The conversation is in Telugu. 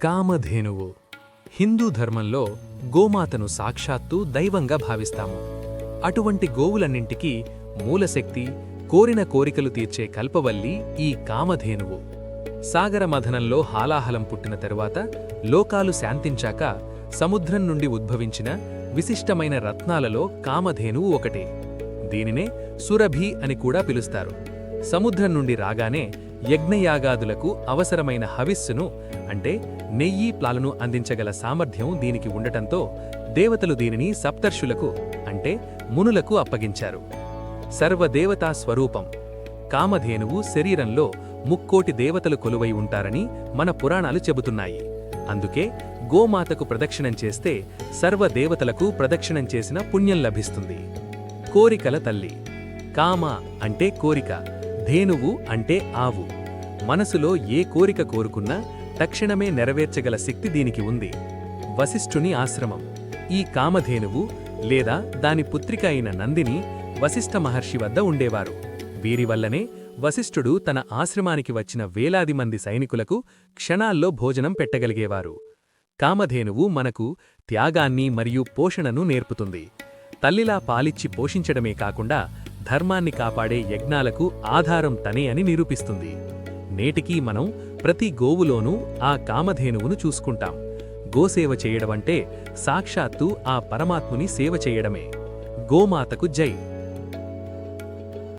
కామధేనువు హిందూ ధర్మంలో గోమాతను సాక్షాత్తు దైవంగా భావిస్తాము. అటువంటి గోవులన్నింటికీ మూలశక్తి, కోరిన కోరికలు తీర్చే కల్పవల్లి ఈ కామధేనువు. సాగర మథనంలో హాలాహలం పుట్టిన తరువాత లోకాలు శాంతించాక సముద్రం నుండి ఉద్భవించిన విశిష్టమైన రత్నాలలో కామధేనువు ఒకటే. దీనినే సురభి అని కూడా పిలుస్తారు. సముద్రం నుండి రాగానే యజ్ఞయాగాదులకు అవసరమైన హవిస్సును అంటే నెయ్యి ప్లాలను అందించగల సామర్థ్యం దీనికి ఉండటంతో దేవతలు దీనిని సప్తర్షులకు అంటే మునులకు అప్పగించారు. సర్వదేవతా స్వరూపం కామధేనువు శరీరంలో 3,000,000 దేవతలు కొలువై ఉంటారని మన పురాణాలు చెబుతున్నాయి. అందుకే గోమాతకు ప్రదక్షిణం చేస్తే సర్వదేవతలకు ప్రదక్షిణం చేసిన పుణ్యం లభిస్తుంది. కోరికల తల్లి కామ అంటే కోరిక, ధేనువు అంటే ఆవు. మనసులో ఏ కోరిక కోరుకున్నా తక్షణమే నెరవేర్చగల శక్తి దీనికి ఉంది. వశిష్ఠుని ఆశ్రమం ఈ కామధేనువు లేదా దాని పుత్రిక అయిన నందిని వశిష్ఠ మహర్షి వద్ద ఉండేవారు. వీరివల్లనే వశిష్ఠుడు తన ఆశ్రమానికి వచ్చిన వేలాది మంది సైనికులకు క్షణాల్లో భోజనం పెట్టగలిగేవారు. కామధేనువు మనకు త్యాగాన్ని మరియు పోషణను నేర్పుతుంది. తల్లిలా పాలిచ్చి పోషించడమే కాకుండా ధర్మాన్ని కాపాడే యజ్ఞాలకు ఆధారం తనే అని నిరూపిస్తుంది. నేటికీ మనం ప్రతి గోవులోనూ ఆ కామధేనువును చూసుకుంటాం. గోసేవ చేయడమంటే సాక్షాత్తు ఆ పరమాత్ముని సేవ చేయడమే. గోమాతకు జై.